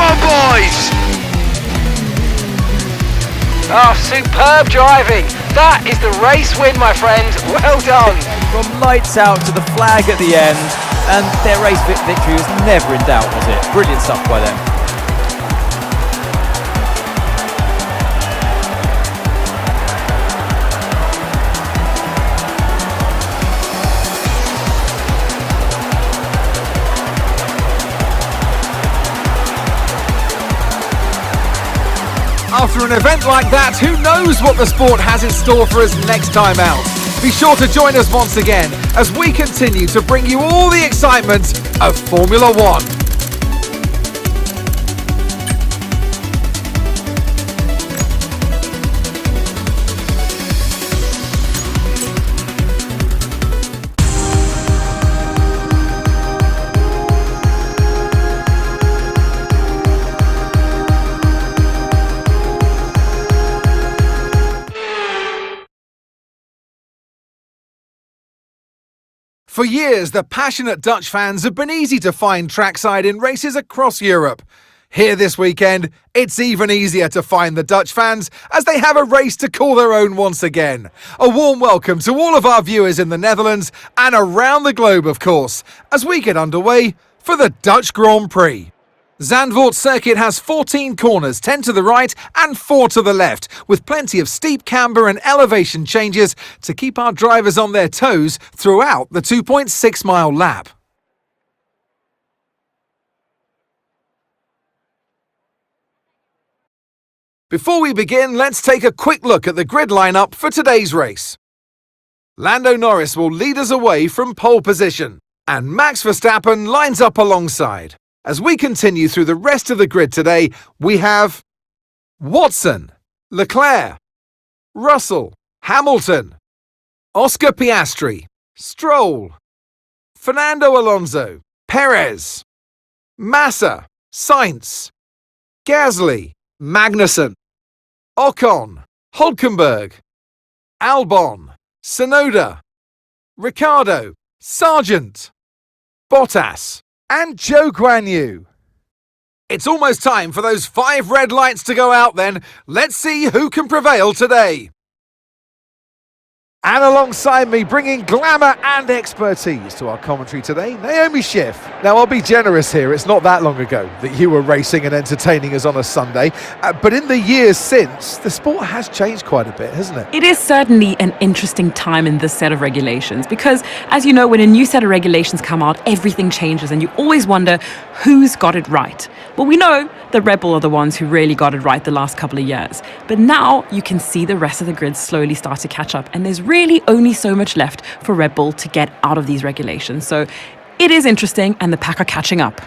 on, boys! Oh, superb driving. That is the race win, my friend. Well done. From lights out to the flag at the end, and their race victory was never in doubt, was it? Brilliant stuff by them. After an event like that, who knows what the sport has in store for us next time out? Be sure to join us once again as we continue to bring you all the excitement of Formula One. For years, the passionate Dutch fans have been easy to find trackside in races across Europe. Here this weekend, it's even easier to find the Dutch fans as they have a race to call their own once again. A warm welcome to all of our viewers in the Netherlands and around the globe, of course, as we get underway for the Dutch Grand Prix. Zandvoort circuit has 14 corners, 10 to the right and 4 to the left, with plenty of steep camber and elevation changes to keep our drivers on their toes throughout the 2.6-mile lap. Before we begin, let's take a quick look at the grid lineup for today's race. Lando Norris will lead us away from pole position, and Max Verstappen lines up alongside. As we continue through the rest of the grid today, we have Watson, Leclerc, Russell, Hamilton, Oscar Piastri, Stroll, Fernando Alonso, Perez, Massa, Sainz, Gasly, Magnussen, Ocon, Hulkenberg, Albon, Tsunoda, Ricciardo, Sargent, Bottas, and Zhou Guanyu. It's almost time for those 5 red lights to go out then. Let's see who can prevail today. And alongside me, bringing glamour and expertise to our commentary today, Naomi Schiff. Now, I'll be generous here. It's not that long ago that you were racing and entertaining us on a Sunday. But in the years since, the sport has changed quite a bit, hasn't it? It is certainly an interesting time in this set of regulations because, as you know, when a new set of regulations come out, everything changes and you always wonder who's got it right. Well, we know that Red Bull are the ones who really got it right the last couple of years. But now you can see the rest of the grid slowly start to catch up, and there's really only so much left for Red Bull to get out of these regulations. So it is interesting, and the pack are catching up.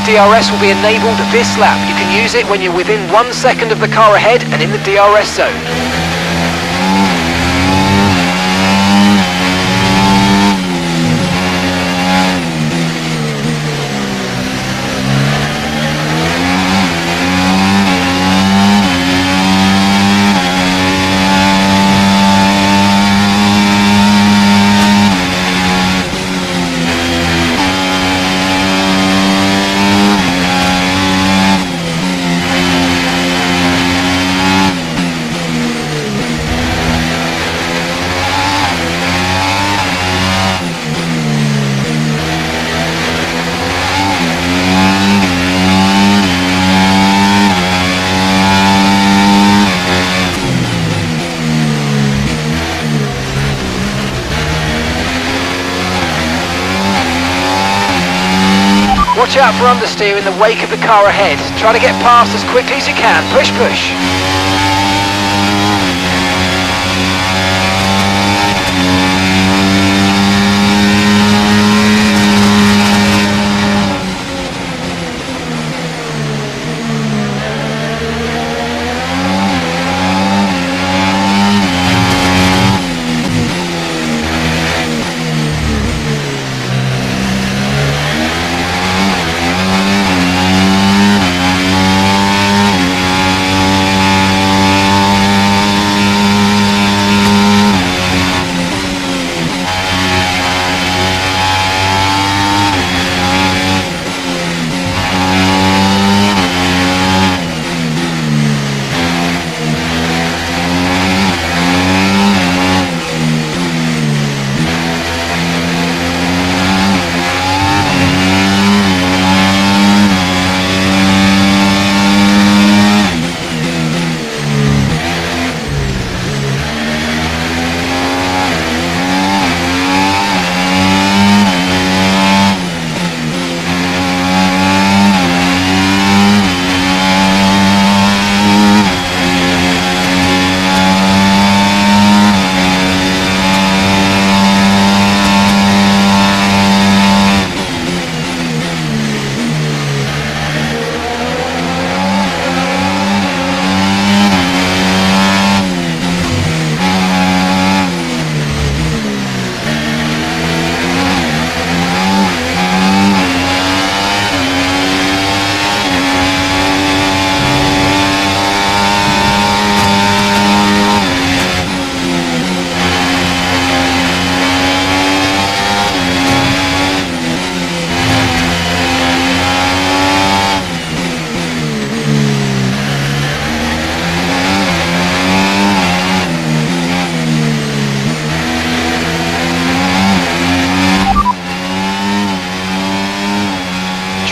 DRS will be enabled this lap. You can use it when you're within 1 second of the car ahead and in the DRS zone. Watch out for understeer in the wake of the car ahead. Try to get past as quickly as you can. Push, push.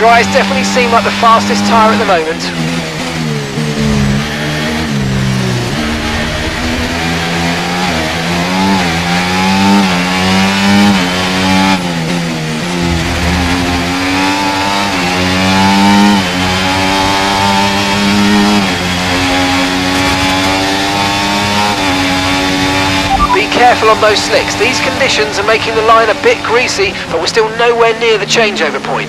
Dry's definitely seem like the fastest tyre at the moment. Be careful on those slicks. These conditions are making the line a bit greasy, but we're still nowhere near the changeover point.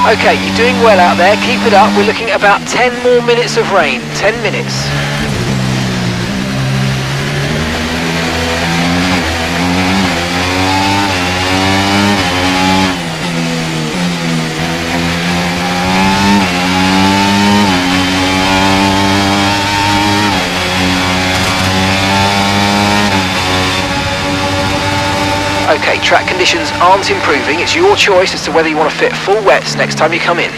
Okay, you're doing well out there, keep it up. We're looking at about 10 more minutes of rain, 10 minutes. track conditions aren't improving, it's your choice as to whether you want to fit full wets next time you come in.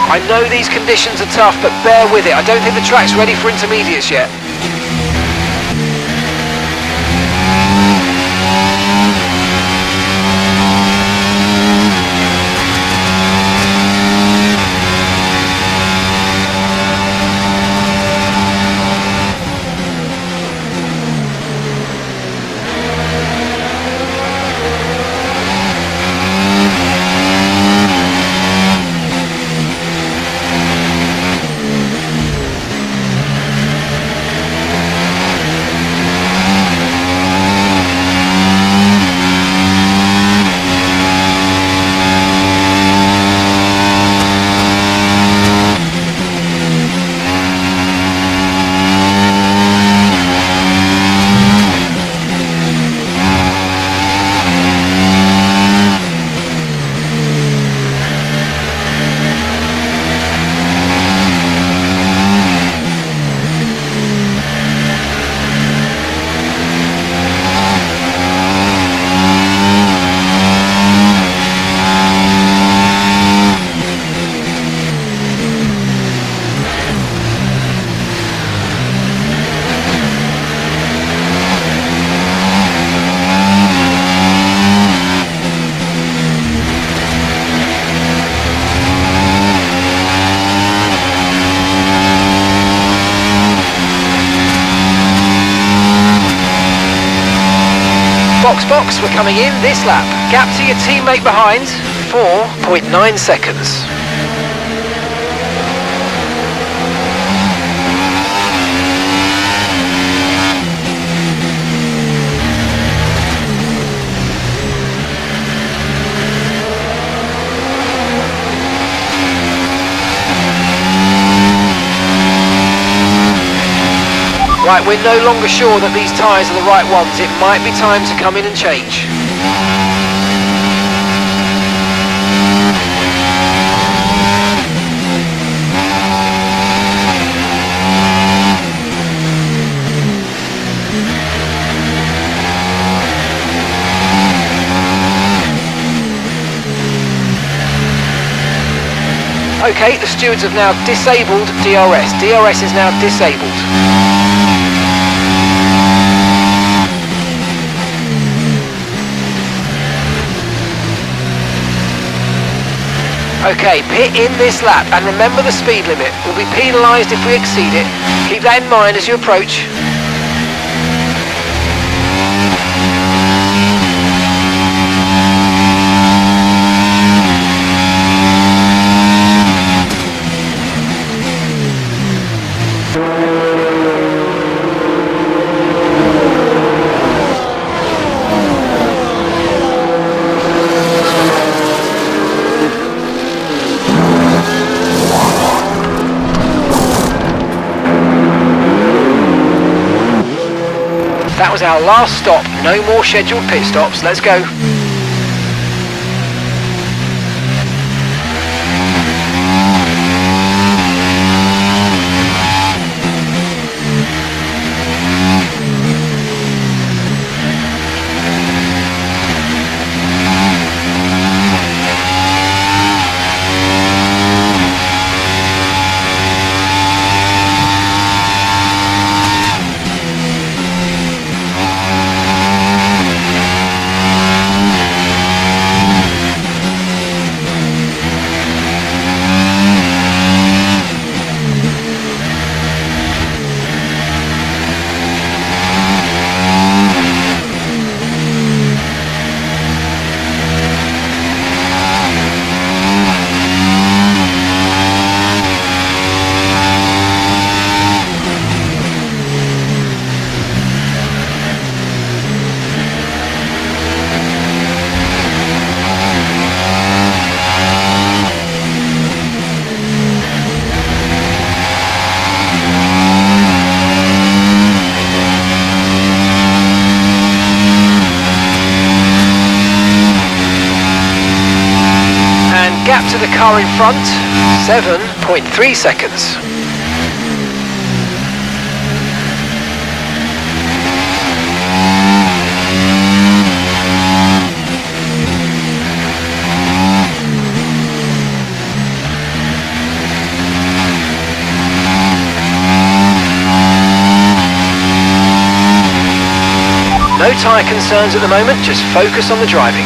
I know these conditions are tough, but bear with it. I don't think the track's ready for intermediates yet. Box, we're coming in this lap. Gap to your teammate behind, 4.9 seconds. Right, we're no longer sure that these tyres are the right ones. It might be time to come in and change. Okay, the stewards have now disabled DRS. DRS is now disabled. Okay, pit in this lap and remember the speed limit. We'll be penalised if we exceed it. Keep that in mind as you approach. That was our last stop. No more scheduled pit stops. Let's go. car in front, 7.3 seconds. No tyre concerns at the moment, just focus on the driving.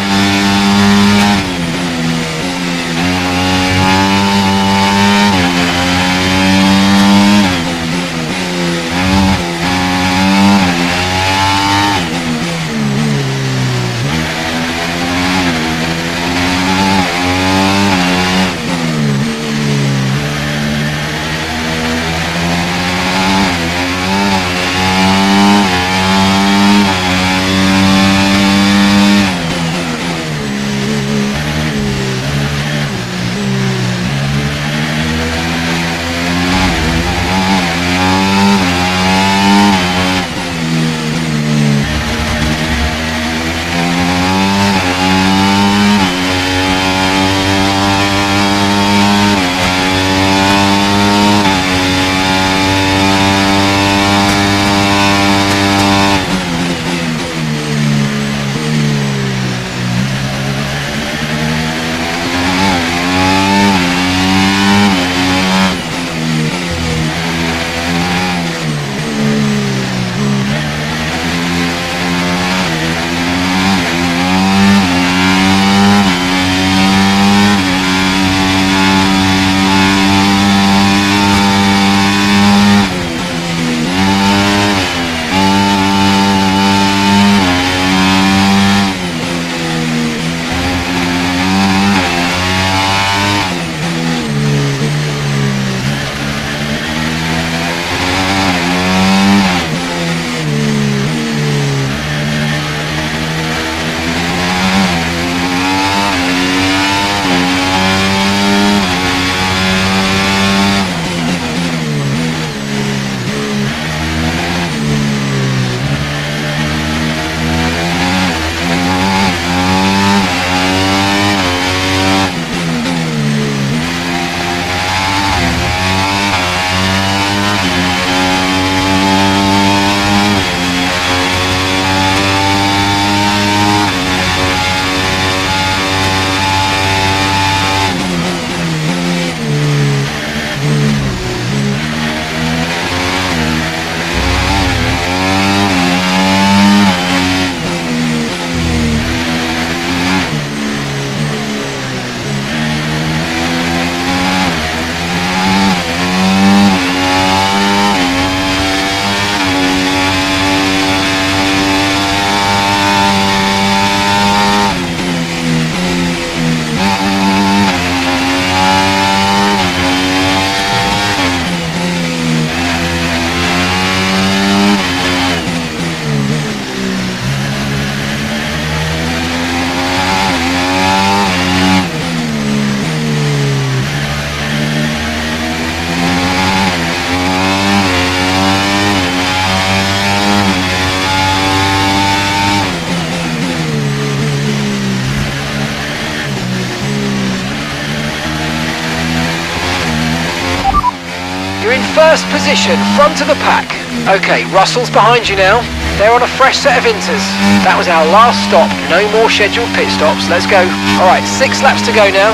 You're in first position, front of the pack. Okay, Russell's behind you now. They're on a fresh set of inters. That was our last stop. No more scheduled pit stops. Let's go. All right, 6 laps to go now.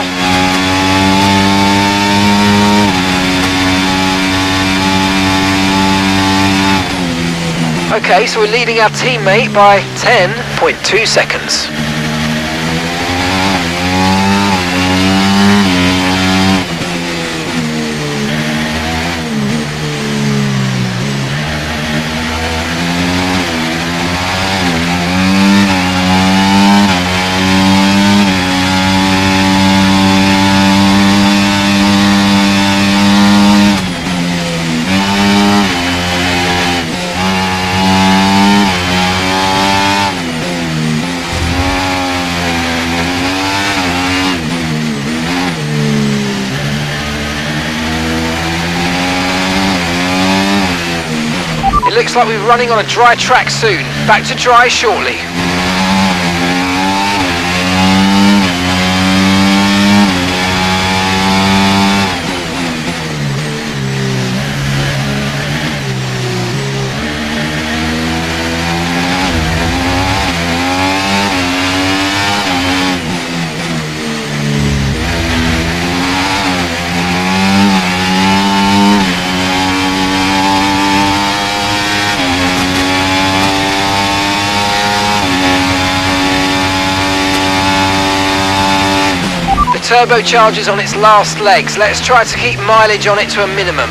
Okay, so we're leading our teammate by 10.2 seconds. Looks like we're running on a dry track soon. Back to dry shortly. turbochargers on its last legs. Let's try to keep mileage on it to a minimum.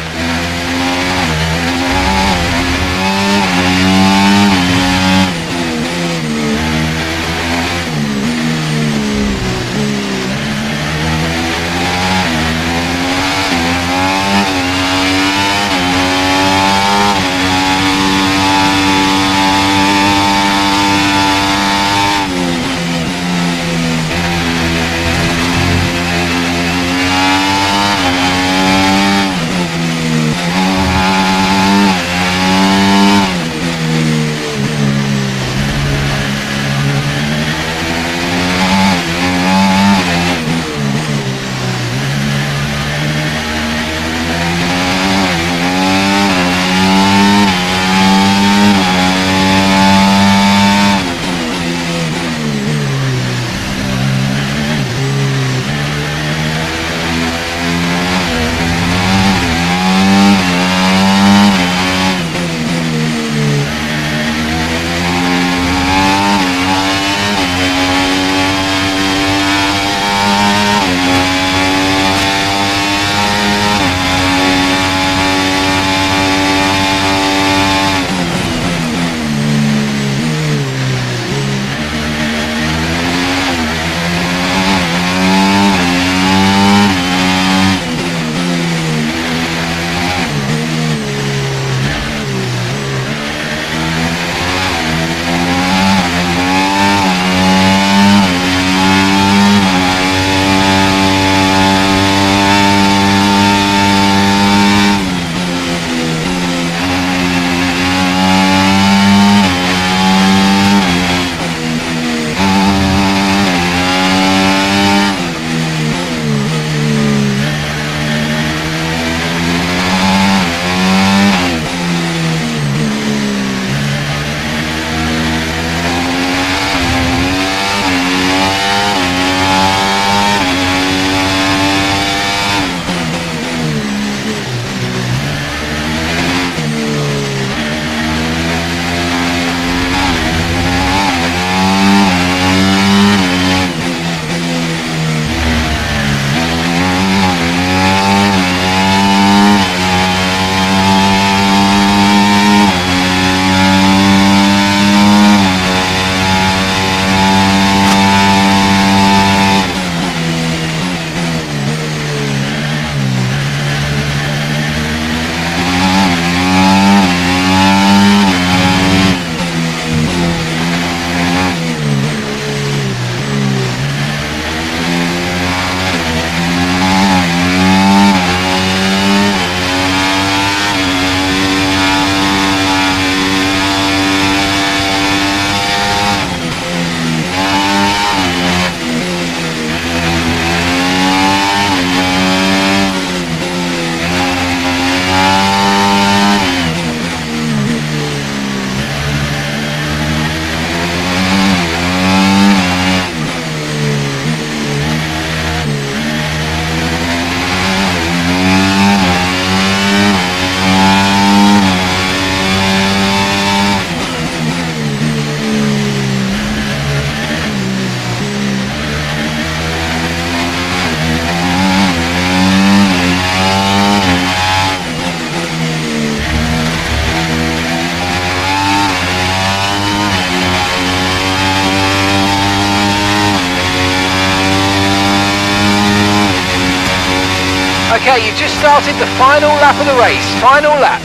Okay, you've just started the final lap of the race. Final lap.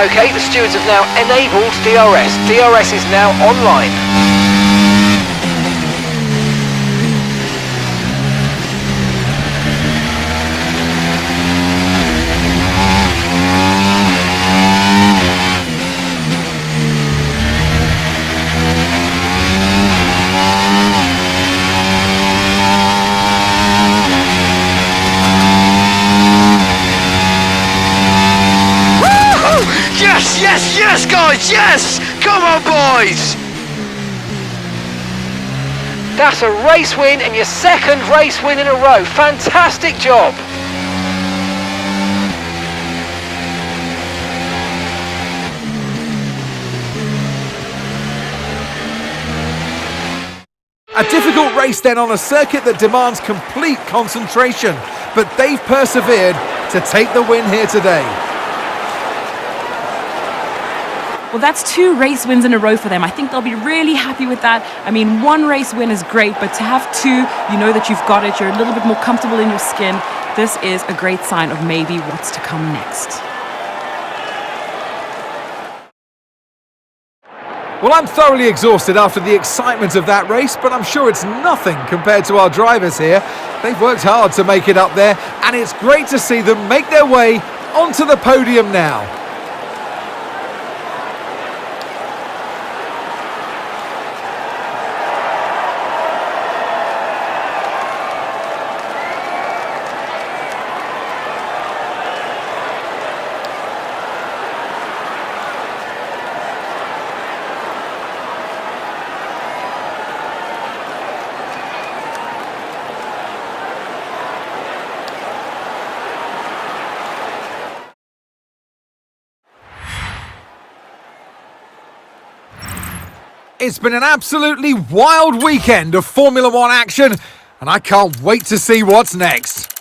Okay, the stewards have now enabled DRS. DRS is now online. boys, yes! Come on, boys! That's a race win and your second race win in a row. Fantastic job. A difficult race then on a circuit that demands complete concentration, but they've persevered to take the win here today. Well, that's 2 race wins in a row for them. I think they'll be really happy with that. I mean, 1 race win is great, but to have 2, you know that you've got it. You're a little bit more comfortable in your skin. This is a great sign of maybe what's to come next. Well, I'm thoroughly exhausted after the excitement of that race, but I'm sure it's nothing compared to our drivers here. They've worked hard to make it up there, and it's great to see them make their way onto the podium now. It's been an absolutely wild weekend of Formula One action, and I can't wait to see what's next.